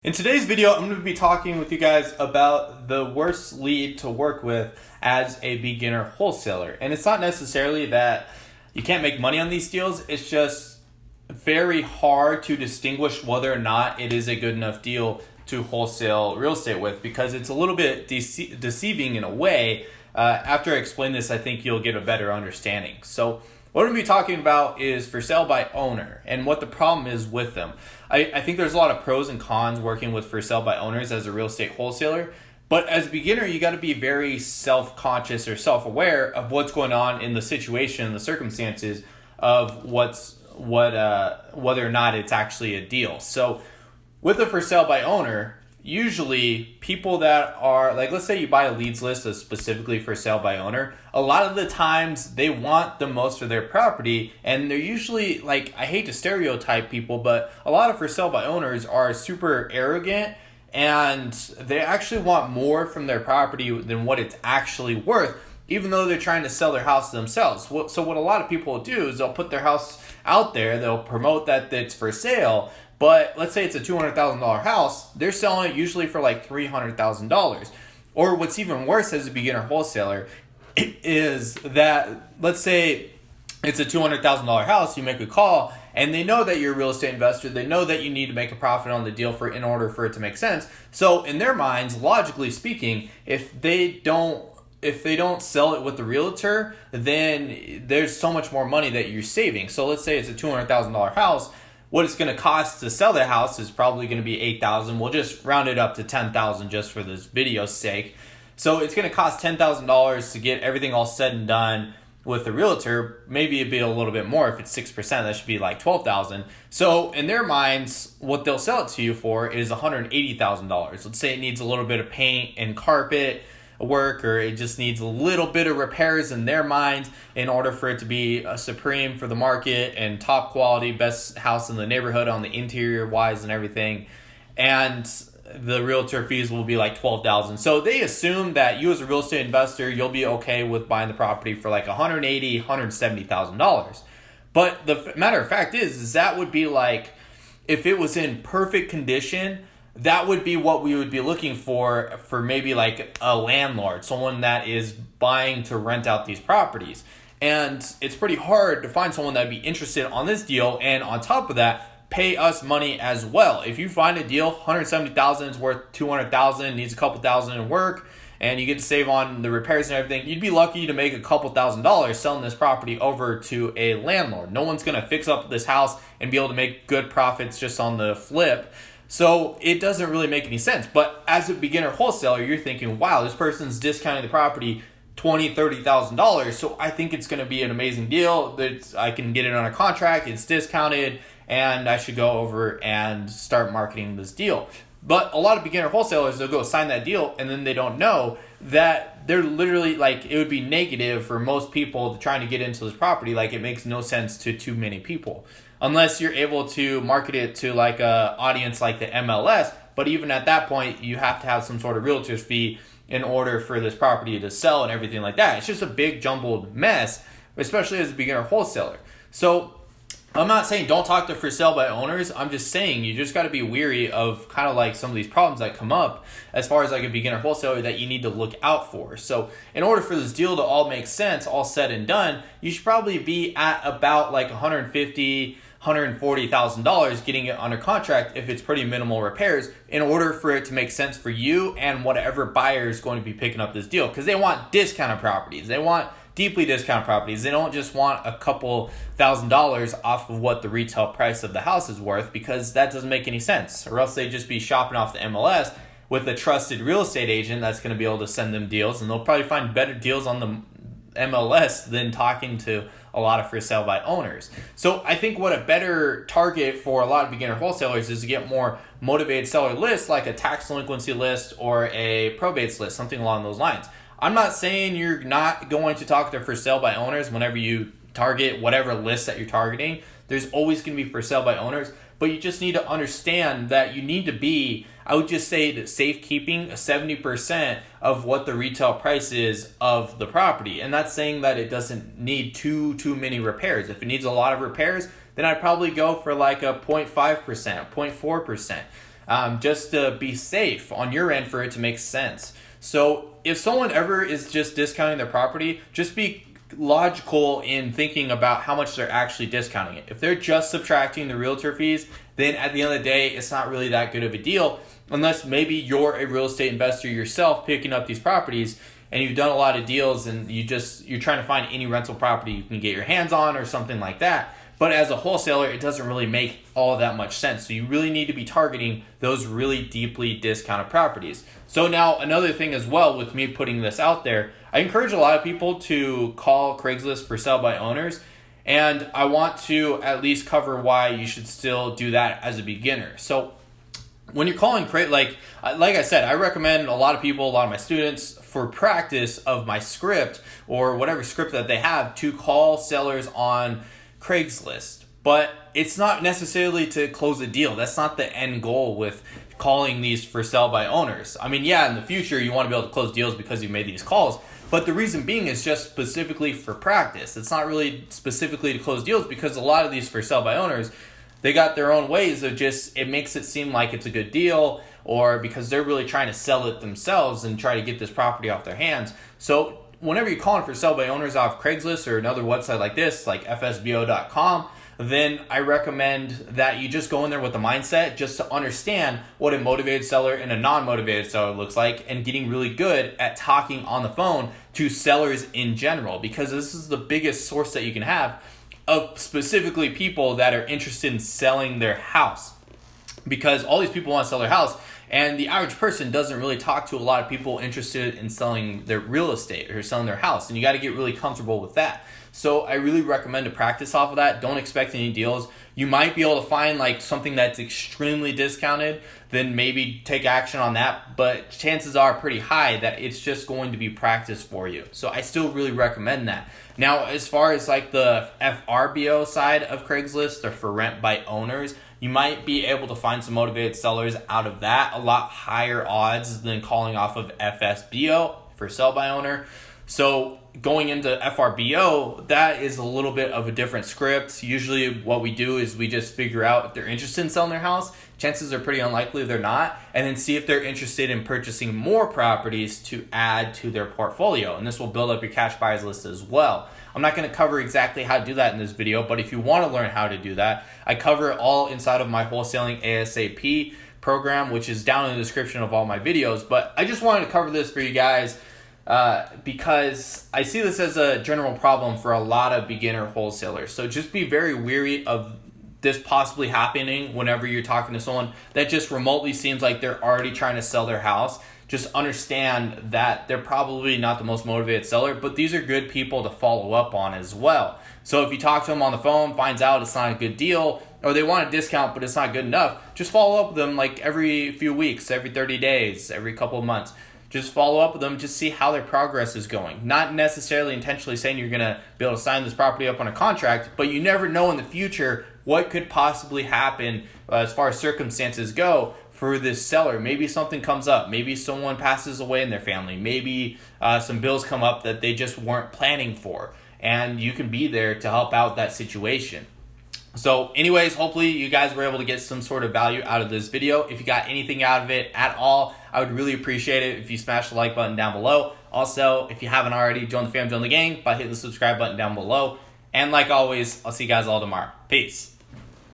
In today's video, I'm going to be talking with you guys about the worst lead to work with as a beginner wholesaler. And it's not necessarily that you can't make money on these deals, it's just very hard to distinguish whether or not it is a good enough deal to wholesale real estate with, because it's a little bit deceiving in a way. After I explain this, I think you'll get a better understanding. So what I'm going to be talking about is for sale by owner and what the problem is with them. I think there's a lot of pros and cons working with for sale by owners as a real estate wholesaler. But as a beginner, you got to be very self-conscious or self-aware of what's going on in the situation, the circumstances of whether or not it's actually a deal. So with a for sale by owner, usually people that are like, let's say you buy a leads list that's specifically for sale by owner, a lot of the times they want the most for their property, and they're usually like, I hate to stereotype people, but a lot of for sale by owners are super arrogant and they actually want more from their property than what it's actually worth, even though they're trying to sell their house themselves. So what a lot of people do is they'll put their house out there, they'll promote that it's for sale. But let's say it's a $200,000 house, they're selling it usually for like $300,000. Or what's even worse as a beginner wholesaler is that, let's say it's a $200,000 house, you make a call, and they know that you're a real estate investor, they know that you need to make a profit on the deal in order for it to make sense. So in their minds, logically speaking, if they don't sell it with the realtor, then there's so much more money that you're saving. So let's say it's a $200,000 house. What it's going to cost to sell the house is probably going to be $8,000. We'll just round it up to $10,000 just for this video's sake. So it's going to cost $10,000 to get everything all said and done with the realtor. Maybe it'd be a little bit more. If it's 6%, that should be like $12,000. So in their minds, what they'll sell it to you for is $180,000. Let's say it needs a little bit of paint and carpet work, or it just needs a little bit of repairs in their mind in order for it to be a supreme for the market and top quality, best house in the neighborhood on the interior wise and everything. And the realtor fees will be like $12,000. So they assume that you as a real estate investor, you'll be okay with buying the property for like $180,000, $170,000. But the matter of fact is that would be like, if it was in perfect condition, that would be what we would be looking for maybe like a landlord, someone that is buying to rent out these properties. And it's pretty hard to find someone that'd be interested on this deal, and on top of that, pay us money as well. If you find a deal, $170,000 is worth $200,000, needs a couple thousand in work, and you get to save on the repairs and everything, you'd be lucky to make a couple $1,000s selling this property over to a landlord. No one's gonna fix up this house and be able to make good profits just on the flip. So it doesn't really make any sense. But as a beginner wholesaler, you're thinking, wow, this person's discounting the property $20,000, $30,000. So I think it's going to be an amazing deal. I can get it on a contract, it's discounted, and I should go over and start marketing this deal. But a lot of beginner wholesalers, they'll go sign that deal, and then they don't know that they're literally like, it would be negative for most people trying to get into this property. Like, it makes no sense to too many people, unless you're able to market it to like a audience like the MLS. But even at that point, you have to have some sort of realtor's fee in order for this property to sell and everything like that. It's just a big jumbled mess, especially as a beginner wholesaler. So I'm not saying don't talk to for sale by owners. I'm just saying you just got to be weary of kind of like some of these problems that come up as far as like a beginner wholesaler that you need to look out for. So in order for this deal to all make sense, all said and done, you should probably be at about like $150,000, $140,000 getting it under contract if it's pretty minimal repairs, in order for it to make sense for you and whatever buyer is going to be picking up this deal, because they want discounted properties. They want deeply discounted properties. They don't just want a couple $1,000s off of what the retail price of the house is worth, because that doesn't make any sense. Or else they'd just be shopping off the MLS with a trusted real estate agent that's going to be able to send them deals, and they'll probably find better deals on the MLS than talking to a lot of for sale by owners. So I think what a better target for a lot of beginner wholesalers is to get more motivated seller lists, like a tax delinquency list or a probates list, something along those lines. I'm not saying you're not going to talk to for sale by owners whenever you target whatever list that you're targeting. There's always going to be for sale by owners, but you just need to understand that you need to be, I would just say that safekeeping 70% of what the retail price is of the property. And that's saying that it doesn't need too many repairs. If it needs a lot of repairs, then I'd probably go for like a 0.5%, 0.4%. just to be safe on your end for it to make sense. So if someone ever is just discounting their property, just be logical in thinking about how much they're actually discounting it. If they're just subtracting the realtor fees, then at the end of the day, it's not really that good of a deal, unless maybe you're a real estate investor yourself picking up these properties and you've done a lot of deals and you're trying to find any rental property you can get your hands on or something like that. But as a wholesaler, it doesn't really make all that much sense. So you really need to be targeting those really deeply discounted properties. So now another thing as well with me putting this out there, I encourage a lot of people to call Craigslist for sale by owners. And I want to at least cover why you should still do that as a beginner. So when you're calling like I said, I recommend a lot of people, a lot of my students, for practice of my script or whatever script that they have, to call sellers on Craigslist. But it's not necessarily to close a deal. That's not the end goal with calling these for sale by owners. I mean, yeah, in the future you want to be able to close deals because you made these calls, but the reason being is just specifically for practice. It's not really specifically to close deals, because a lot of these for sale by owners, they got their own ways of just, it makes it seem like it's a good deal, or because they're really trying to sell it themselves and try to get this property off their hands. So whenever you're calling for sale by owners off Craigslist or another website like this, like fsbo.com, then I recommend that you just go in there with the mindset just to understand what a motivated seller and a non-motivated seller looks like, and getting really good at talking on the phone to sellers in general, because this is the biggest source that you can have of specifically people that are interested in selling their house. Because all these people want to sell their house, and the average person doesn't really talk to a lot of people interested in selling their real estate or selling their house, and you got to get really comfortable with that. So I really recommend to practice off of that. Don't expect any deals. You might be able to find like something that's extremely discounted, then maybe take action on that, but chances are pretty high that it's just going to be practice for you. So I still really recommend that. Now, as far as like the FRBO side of Craigslist, or for rent by owners, you might be able to find some motivated sellers out of that, a lot higher odds than calling off of FSBO, for sell by owner. So going into FRBO, that is a little bit of a different script. Usually what we do is we just figure out if they're interested in selling their house. Chances are pretty unlikely they're not. And then see if they're interested in purchasing more properties to add to their portfolio. And this will build up your cash buyers list as well. I'm not going to cover exactly how to do that in this video, but if you want to learn how to do that, I cover it all inside of my Wholesaling ASAP program, which is down in the description of all my videos. But I just wanted to cover this for you guys, because I see this as a general problem for a lot of beginner wholesalers. So just be very wary of this possibly happening whenever you're talking to someone that just remotely seems like they're already trying to sell their house. Just understand that they're probably not the most motivated seller, but these are good people to follow up on as well. So if you talk to them on the phone, finds out it's not a good deal, or they want a discount but it's not good enough, just follow up with them like every few weeks, every 30 days, every couple of months. Just follow up with them, just see how their progress is going. Not necessarily intentionally saying you're going to be able to sign this property up on a contract, but you never know in the future what could possibly happen as far as circumstances go for this seller. Maybe something comes up. Maybe someone passes away in their family. Maybe some bills come up that they just weren't planning for, and you can be there to help out that situation. So anyways, hopefully you guys were able to get some sort of value out of this video. If you got anything out of it at all, I would really appreciate it if you smash the like button down below. Also, if you haven't already, join the fam, join the gang by hitting the subscribe button down below. And like always, I'll see you guys all tomorrow. Peace.